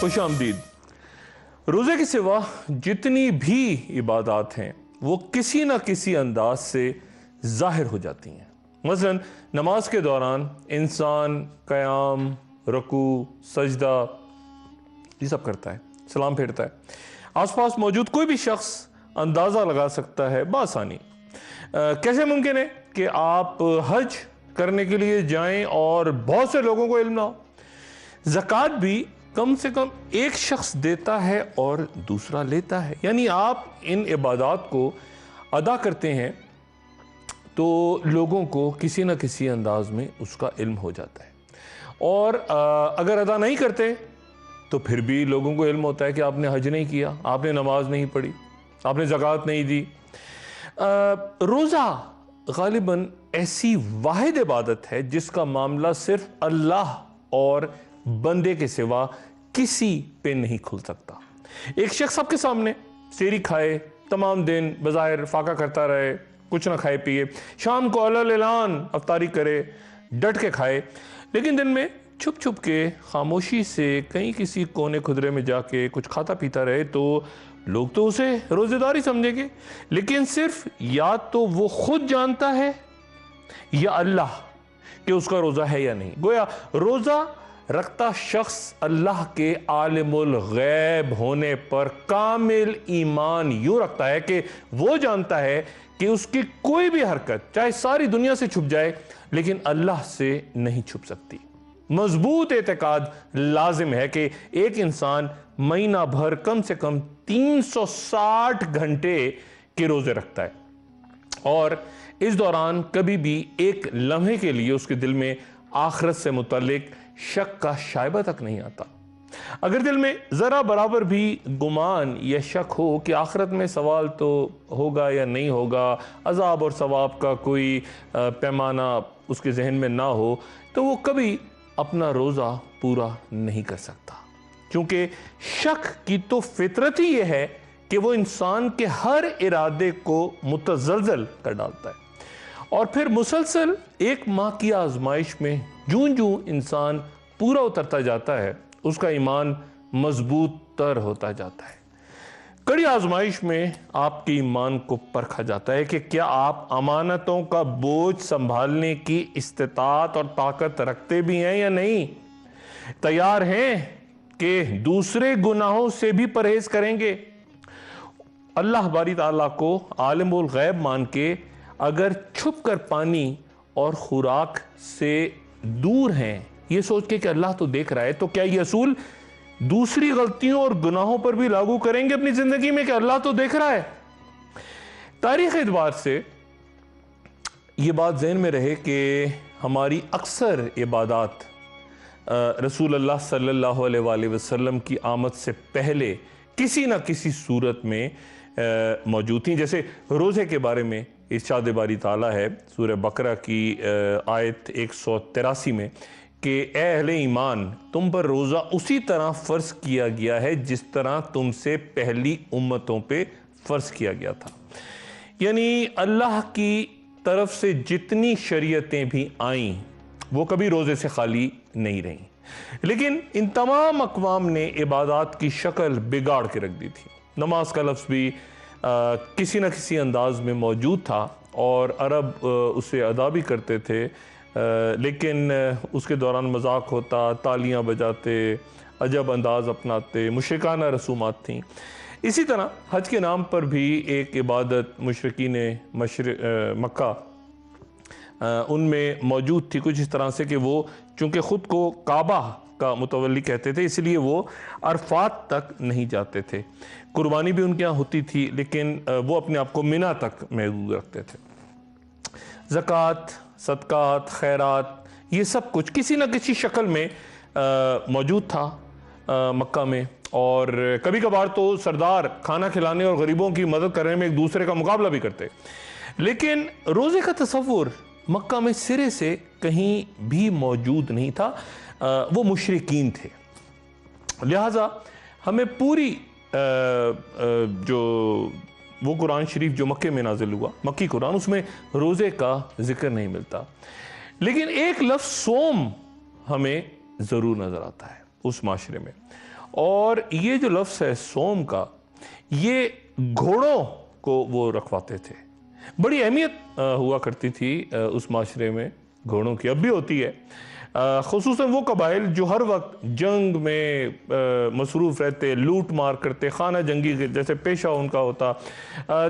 خوش آمدید۔ روزے کے سوا جتنی بھی عبادات ہیں وہ کسی نہ کسی انداز سے ظاہر ہو جاتی ہیں۔ مثلا نماز کے دوران انسان قیام، رکوع، سجدہ یہ سب کرتا ہے، سلام پھیرتا ہے۔ آس پاس موجود کوئی بھی شخص اندازہ لگا سکتا ہے بآسانی۔ کیسے ممکن ہے کہ آپ حج کرنے کے لیے جائیں اور بہت سے لوگوں کو علم نہ ہو؟ زکوٰۃ بھی کم سے کم ایک شخص دیتا ہے اور دوسرا لیتا ہے، یعنی آپ ان عبادات کو ادا کرتے ہیں تو لوگوں کو کسی نہ کسی انداز میں اس کا علم ہو جاتا ہے، اور اگر ادا نہیں کرتے تو پھر بھی لوگوں کو علم ہوتا ہے کہ آپ نے حج نہیں کیا، آپ نے نماز نہیں پڑھی، آپ نے زکوٰۃ نہیں دی۔ روزہ غالباً ایسی واحد عبادت ہے جس کا معاملہ صرف اللہ اور بندے کے سوا کسی پہ نہیں کھل سکتا۔ ایک شخص آپ کے سامنے سحری کھائے، تمام دن بظاہر فاقہ کرتا رہے، کچھ نہ کھائے پیے، شام کو علل اعلان افطاری کرے، ڈٹ کے کھائے، لیکن دن میں چھپ چھپ کے خاموشی سے کہیں کسی کونے خدرے میں جا کے کچھ کھاتا پیتا رہے تو لوگ تو اسے روزے داری سمجھیں گے، لیکن صرف یا تو وہ خود جانتا ہے یا اللہ کہ اس کا روزہ ہے یا نہیں۔ گویا روزہ رکھتا شخص اللہ کے عالم الغیب ہونے پر کامل ایمان یوں رکھتا ہے کہ وہ جانتا ہے کہ اس کی کوئی بھی حرکت چاہے ساری دنیا سے چھپ جائے لیکن اللہ سے نہیں چھپ سکتی۔ مضبوط اعتقاد لازم ہے کہ ایک انسان مہینہ بھر کم سے کم 360 گھنٹے کے روزے رکھتا ہے، اور اس دوران کبھی بھی ایک لمحے کے لیے اس کے دل میں آخرت سے متعلق شک کا شائبہ تک نہیں آتا۔ اگر دل میں ذرا برابر بھی گمان یا شک ہو کہ آخرت میں سوال تو ہوگا یا نہیں ہوگا، عذاب اور ثواب کا کوئی پیمانہ اس کے ذہن میں نہ ہو، تو وہ کبھی اپنا روزہ پورا نہیں کر سکتا، کیونکہ شک کی تو فطرت ہی یہ ہے کہ وہ انسان کے ہر ارادے کو متزلزل کر ڈالتا ہے، اور پھر مسلسل ایک ماہ کی آزمائش میں جوں جوں انسان پورا اترتا جاتا ہے اس کا ایمان مضبوط تر ہوتا جاتا ہے۔ کڑی آزمائش میں آپ کے ایمان کو پرکھا جاتا ہے کہ کیا آپ امانتوں کا بوجھ سنبھالنے کی استطاعت اور طاقت رکھتے بھی ہیں یا نہیں، تیار ہیں کہ دوسرے گناہوں سے بھی پرہیز کریں گے۔ اللہ باری تعالیٰ کو عالم الغیب مان کے اگر چھپ کر پانی اور خوراک سے دور ہیں، یہ سوچ کے کہ اللہ تو دیکھ رہا ہے، تو کیا یہ اصول دوسری غلطیوں اور گناہوں پر بھی لاگو کریں گے اپنی زندگی میں کہ اللہ تو دیکھ رہا ہے؟ تاریخ اعتبار سے یہ بات ذہن میں رہے کہ ہماری اکثر عبادات رسول اللہ صلی اللہ علیہ وآلہ وسلم کی آمد سے پہلے کسی نہ کسی صورت میں موجود تھیں۔ جیسے روزے کے بارے میں ارشاد باری تعالیٰ ہے سورہ بقرہ کی آیت 183 میں کہ اے اہل ایمان، تم پر روزہ اسی طرح فرض کیا گیا ہے جس طرح تم سے پہلی امتوں پہ فرض کیا گیا تھا۔ یعنی اللہ کی طرف سے جتنی شریعتیں بھی آئیں وہ کبھی روزے سے خالی نہیں رہیں، لیکن ان تمام اقوام نے عبادات کی شکل بگاڑ کے رکھ دی تھی۔ نماز کا لفظ بھی کسی نہ کسی انداز میں موجود تھا اور عرب اسے ادا بھی کرتے تھے، لیکن اس کے دوران مذاق ہوتا، تالیاں بجاتے، عجب انداز اپناتے، مشرکانہ رسومات تھیں۔ اسی طرح حج کے نام پر بھی ایک عبادت مشرکین مکہ ان میں موجود تھی، کچھ اس طرح سے کہ وہ چونکہ خود کو کعبہ کا متولی کہتے تھے اس لیے وہ عرفات تک نہیں جاتے تھے۔ قربانی بھی ان کے یہاں ہوتی تھی لیکن وہ اپنے آپ کو منی تک محدود رکھتے تھے۔ زکوٰۃ، صدقات، خیرات، یہ سب کچھ کسی نہ کسی شکل میں موجود تھا مکہ میں، اور کبھی کبھار تو سردار کھانا کھلانے اور غریبوں کی مدد کرنے میں ایک دوسرے کا مقابلہ بھی کرتے، لیکن روزے کا تصور مکہ میں سرے سے کہیں بھی موجود نہیں تھا، وہ مشرکین تھے۔ لہٰذا ہمیں پوری جو وہ قرآن شریف جو مکے میں نازل ہوا، مکی قرآن، اس میں روزے کا ذکر نہیں ملتا، لیکن ایک لفظ صوم ہمیں ضرور نظر آتا ہے اس معاشرے میں، اور یہ جو لفظ ہے سوم کا، یہ گھوڑوں کو وہ رکھواتے تھے۔ بڑی اہمیت ہوا کرتی تھی اس معاشرے میں گھوڑوں کی، اب بھی ہوتی ہے، خصوصاً وہ قبائل جو ہر وقت جنگ میں مصروف رہتے، لوٹ مار کرتے، خانہ جنگی جیسے پیشہ ان کا ہوتا،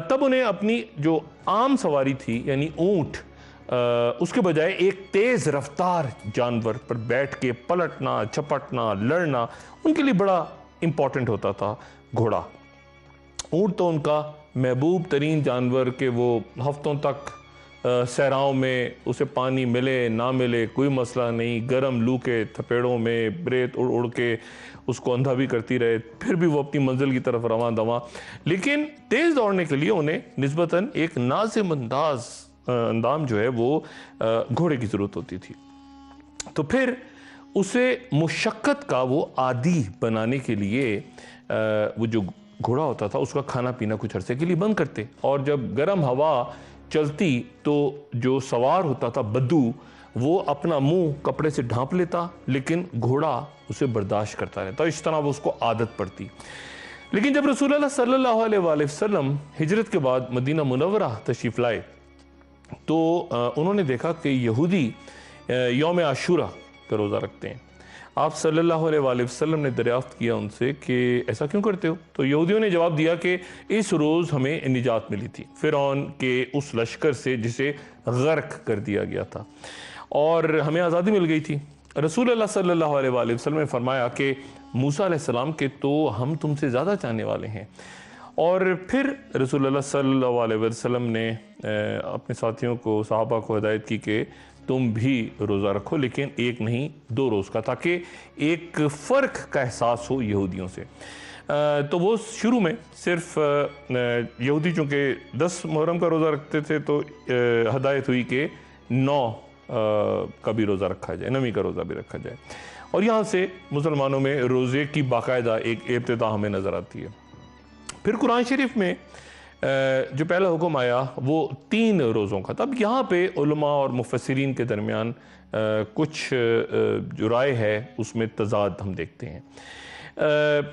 تب انہیں اپنی جو عام سواری تھی یعنی اونٹ، اس کے بجائے ایک تیز رفتار جانور پر بیٹھ کے پلٹنا، جھپٹنا، لڑنا ان کے لیے بڑا امپورٹنٹ ہوتا تھا گھوڑا۔ اونٹ تو ان کا محبوب ترین جانور کہ وہ ہفتوں تک صحراؤں میں اسے پانی ملے نہ ملے کوئی مسئلہ نہیں، گرم لو کے تھپیڑوں میں ریت اڑ اڑ کے اس کو اندھا بھی کرتی رہے، پھر بھی وہ اپنی منزل کی طرف رواں دواں۔ لیکن تیز دوڑنے کے لیے انہیں نسبتاً ایک نازم اندام جو ہے وہ گھوڑے کی ضرورت ہوتی تھی۔ تو پھر اسے مشقت کا وہ عادی بنانے کے لیے وہ جو گھوڑا ہوتا تھا اس کا کھانا پینا کچھ عرصے کے لیے بند کرتے، اور جب گرم ہوا چلتی تو جو سوار ہوتا تھا بدو وہ اپنا منہ کپڑے سے ڈھانپ لیتا، لیکن گھوڑا اسے برداشت کرتا رہتا، اس طرح وہ اس کو عادت پڑتی۔ لیکن جب رسول اللہ صلی اللہ علیہ وآلہ وسلم ہجرت کے بعد مدینہ منورہ تشریف لائے تو انہوں نے دیکھا کہ یہودی یوم عاشورہ کا روزہ رکھتے ہیں۔ آپ صلی اللہ علیہ وآلہ وسلم نے دریافت کیا ان سے کہ ایسا کیوں کرتے ہو؟ تو یہودیوں نے جواب دیا کہ اس روز ہمیں نجات ملی تھی فرعون کے اس لشکر سے جسے غرق کر دیا گیا تھا، اور ہمیں آزادی مل گئی تھی۔ رسول اللہ صلی اللہ علیہ وآلہ وسلم نے فرمایا کہ موسیٰ علیہ السلام کے تو ہم تم سے زیادہ چاہنے والے ہیں، اور پھر رسول اللہ صلی اللہ علیہ وسلم نے اپنے ساتھیوں کو، صحابہ کو ہدایت کی کہ تم بھی روزہ رکھو، لیکن ایک نہیں 2 روز کا، تاکہ ایک فرق کا احساس ہو یہودیوں سے۔ تو وہ شروع میں صرف یہودی چونکہ 10 محرم کا روزہ رکھتے تھے تو ہدایت ہوئی کہ 9 کا بھی روزہ رکھا جائے، 9ویں کا روزہ بھی رکھا جائے، اور یہاں سے مسلمانوں میں روزے کی باقاعدہ ایک ابتدا ہمیں نظر آتی ہے۔ پھر قرآن شریف میں جو پہلا حکم آیا وہ 3 روزوں کا تھا۔ اب یہاں پہ علماء اور مفسرین کے درمیان کچھ جو رائے ہے اس میں تضاد ہم دیکھتے ہیں۔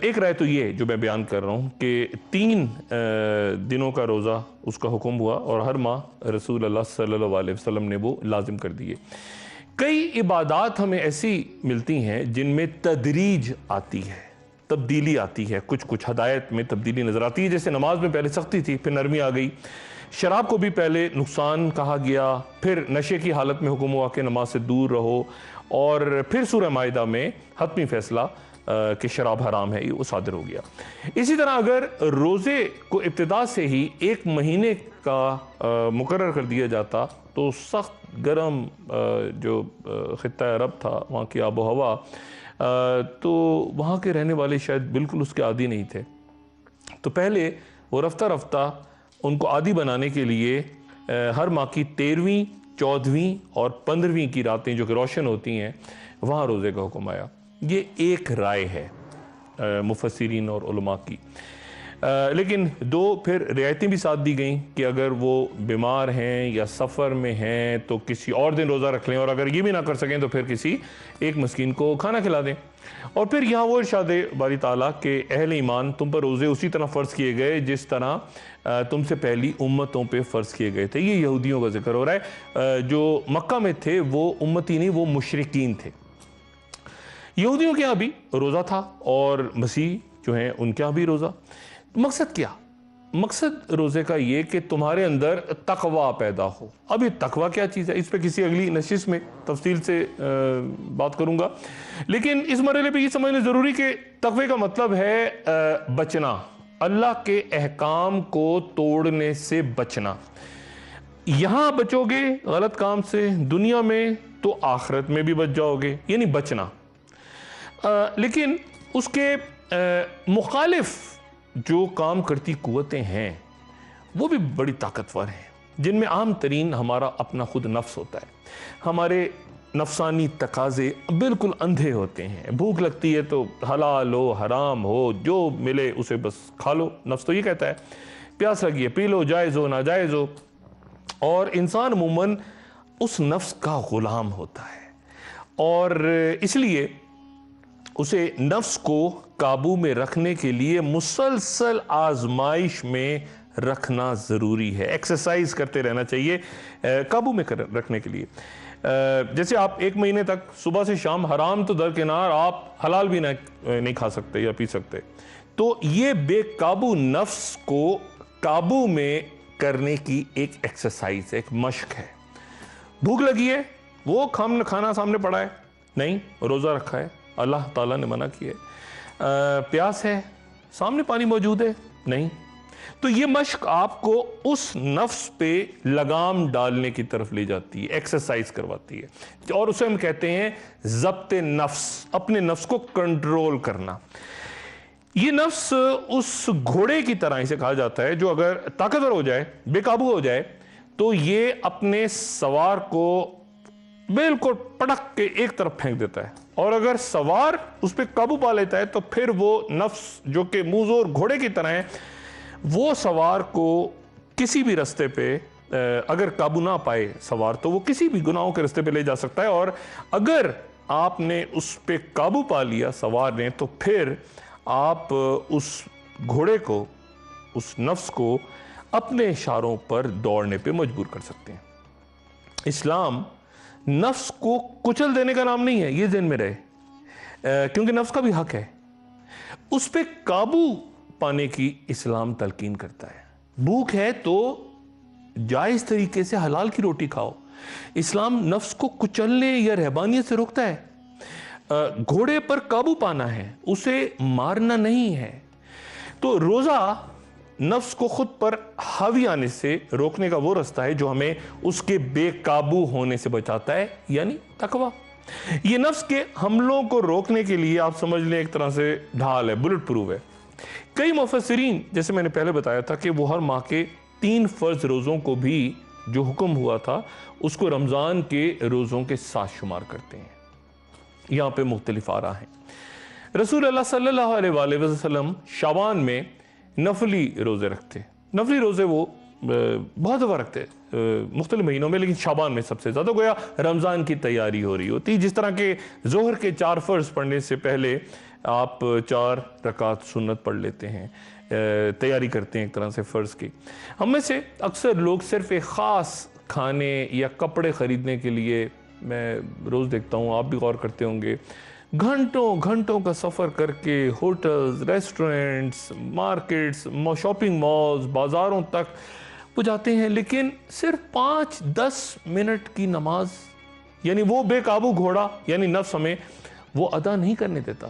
ایک رائے تو یہ جو میں بیان کر رہا ہوں کہ 3 دنوں کا روزہ اس کا حکم ہوا، اور ہر ماہ رسول اللہ صلی اللہ علیہ وسلم نے وہ لازم کر دیے۔ کئی عبادات ہمیں ایسی ملتی ہیں جن میں تدریج آتی ہے، تبدیلی آتی ہے، کچھ ہدایت میں تبدیلی نظر آتی ہے، جیسے نماز میں پہلے سختی تھی پھر نرمی آ گئی، شراب کو بھی پہلے نقصان کہا گیا، پھر نشے کی حالت میں حکم ہوا کہ نماز سے دور رہو، اور پھر سورہ مائدہ میں حتمی فیصلہ کہ شراب حرام ہے وہ صادر ہو گیا۔ اسی طرح اگر روزے کو ابتدا سے ہی 1 مہینے کا مقرر کر دیا جاتا تو سخت گرم جو خطہ عرب تھا وہاں کی آب و ہوا، تو وہاں کے رہنے والے شاید بالکل اس کے عادی نہیں تھے، تو پہلے وہ رفتہ رفتہ ان کو عادی بنانے کے لیے ہر ماہ کی 13ویں، 14ویں اور 15ویں کی راتیں جو کہ روشن ہوتی ہیں وہاں روزے کا حکم آیا۔ یہ ایک رائے ہے مفسرین اور علماء کی، لیکن 2 پھر رعایتیں بھی ساتھ دی گئیں کہ اگر وہ بیمار ہیں یا سفر میں ہیں تو کسی اور دن روزہ رکھ لیں، اور اگر یہ بھی نہ کر سکیں تو پھر کسی ایک مسکین کو کھانا کھلا دیں۔ اور پھر یہاں وہ ارشاد باری تعالیٰ کہ اہل ایمان تم پر روزے اسی طرح فرض کیے گئے جس طرح تم سے پہلی امتوں پہ فرض کیے گئے تھے۔ یہ یہودیوں کا ذکر ہو رہا ہے، جو مکہ میں تھے وہ امتی نہیں، وہ مشرکین تھے۔ یہودیوں کے ہاں بھی روزہ تھا اور مسیح جو ہیں ان کے ہاں بھی روزہ۔ مقصد کیا؟ مقصد روزے کا یہ کہ تمہارے اندر تقوی پیدا ہو۔ اب یہ تقوی کیا چیز ہے اس پہ کسی اگلی نشست میں تفصیل سے بات کروں گا، لیکن اس مرحلے پہ یہ سمجھنا ضروری کہ تقوی کا مطلب ہے بچنا، اللہ کے احکام کو توڑنے سے بچنا۔ یہاں بچو گے غلط کام سے دنیا میں تو آخرت میں بھی بچ جاؤ گے، یعنی بچنا۔ لیکن اس کے مخالف جو کام کرتی قوتیں ہیں وہ بھی بڑی طاقتور ہیں، جن میں عام ترین ہمارا اپنا خود نفس ہوتا ہے۔ ہمارے نفسانی تقاضے بالکل اندھے ہوتے ہیں، بھوک لگتی ہے تو حلال ہو حرام ہو جو ملے اسے بس کھا لو، نفس تو یہ کہتا ہے، پیاس لگی ہے پی لو، جائز ہو ناجائز ہو، اور انسان عموماً اس نفس کا غلام ہوتا ہے۔ اور اس لیے اسے نفس کو قابو میں رکھنے کے لیے مسلسل آزمائش میں رکھنا ضروری ہے، ایکسرسائز کرتے رہنا چاہیے قابو میں رکھنے کے لیے۔ جیسے آپ 1 مہینے تک صبح سے شام حرام تو درکنار، آپ حلال بھی نہیں کھا سکتے یا پی سکتے، تو یہ بے قابو نفس کو قابو میں کرنے کی ایک ایکسرسائز ہے، ایک مشق ہے۔ بھوک لگی ہے، وہ کھانا سامنے پڑا ہے نہیں، روزہ رکھا ہے، اللہ تعالیٰ نے منع کیا ہے۔ پیاس ہے، سامنے پانی موجود ہے نہیں، تو یہ مشق آپ کو اس نفس پہ لگام ڈالنے کی طرف لے جاتی ہے، ایکسرسائز کرواتی ہے، اور اسے ہم کہتے ہیں ضبط نفس، اپنے نفس کو کنٹرول کرنا۔ یہ نفس اس گھوڑے کی طرح اسے کہا جاتا ہے جو اگر طاقتور ہو جائے، بے قابو ہو جائے، تو یہ اپنے سوار کو بالکل پٹک کے ایک طرف پھینک دیتا ہے، اور اگر سوار اس پہ قابو پا لیتا ہے تو پھر وہ نفس جو کہ موزور گھوڑے کی طرح ہے، وہ سوار کو کسی بھی رستے پہ اگر قابو نہ پائے سوار تو وہ کسی بھی گناہوں کے رستے پہ لے جا سکتا ہے، اور اگر آپ نے اس پہ قابو پا لیا سوار نے تو پھر آپ اس گھوڑے کو، اس نفس کو اپنے اشاروں پر دوڑنے پہ مجبور کر سکتے ہیں۔ اسلام نفس کو کچل دینے کا نام نہیں ہے، یہ ذہن میں رہے، کیونکہ نفس کا بھی حق ہے، اس پہ قابو پانے کی اسلام تلقین کرتا ہے۔ بھوک ہے تو جائز طریقے سے حلال کی روٹی کھاؤ، اسلام نفس کو کچلنے یا رہبانیت سے روکتا ہے۔ گھوڑے پر قابو پانا ہے، اسے مارنا نہیں ہے۔ تو روزہ نفس کو خود پر حاوی آنے سے روکنے کا وہ رستہ ہے جو ہمیں اس کے بے قابو ہونے سے بچاتا ہے، یعنی تقویٰ۔ یہ نفس کے حملوں کو روکنے کے لیے آپ سمجھ لیں ایک طرح سے ڈھال ہے، بلٹ پروف ہے۔ کئی مفسرین، جیسے میں نے پہلے بتایا تھا کہ وہ ہر ماہ کے 3 فرض روزوں کو بھی جو حکم ہوا تھا اس کو رمضان کے روزوں کے ساتھ شمار کرتے ہیں۔ یہاں پہ مختلف آراء ہیں۔ رسول اللہ صلی اللہ علیہ وآلہ وسلم شعبان میں نفلی روزے رکھتے، نفلی روزے وہ بہت دفعہ رکھتے مختلف مہینوں میں، لیکن شعبان میں سب سے زیادہ، گویا رمضان کی تیاری ہو رہی ہوتی، جس طرح کہ ظہر کے 4 فرض پڑھنے سے پہلے آپ 4 رکعت سنت پڑھ لیتے ہیں، تیاری کرتے ہیں ایک طرح سے فرض کی۔ ہم میں سے اکثر لوگ صرف ایک خاص کھانے یا کپڑے خریدنے کے لیے، میں روز دیکھتا ہوں، آپ بھی غور کرتے ہوں گے، گھنٹوں گھنٹوں کا سفر کر کے hotels, restaurants, markets, shopping malls, بازاروں تک وہ جاتے ہیں، لیکن صرف 5-10 منٹ کی نماز، یعنی وہ بے قابو گھوڑا یعنی نفس ہمیں وہ ادا نہیں کرنے دیتا،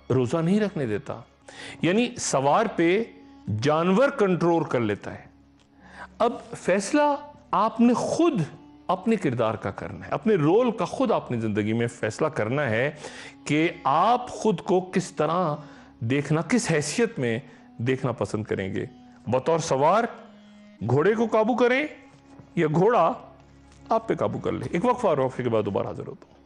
روزہ نہیں رکھنے دیتا، یعنی سوار پہ جانور کنٹرول کر لیتا ہے۔ اب فیصلہ آپ نے خود اپنے کردار کا کرنا ہے، اپنے رول کا خود آپ نے زندگی میں فیصلہ کرنا ہے کہ آپ خود کو کس طرح دیکھنا، کس حیثیت میں دیکھنا پسند کریں گے۔ بطور سوار گھوڑے کو قابو کریں یا گھوڑا آپ پہ قابو کر لے۔ ایک وقفہ اور وقفے کے بعد دوبارہ حاضر ہوتا ہوں۔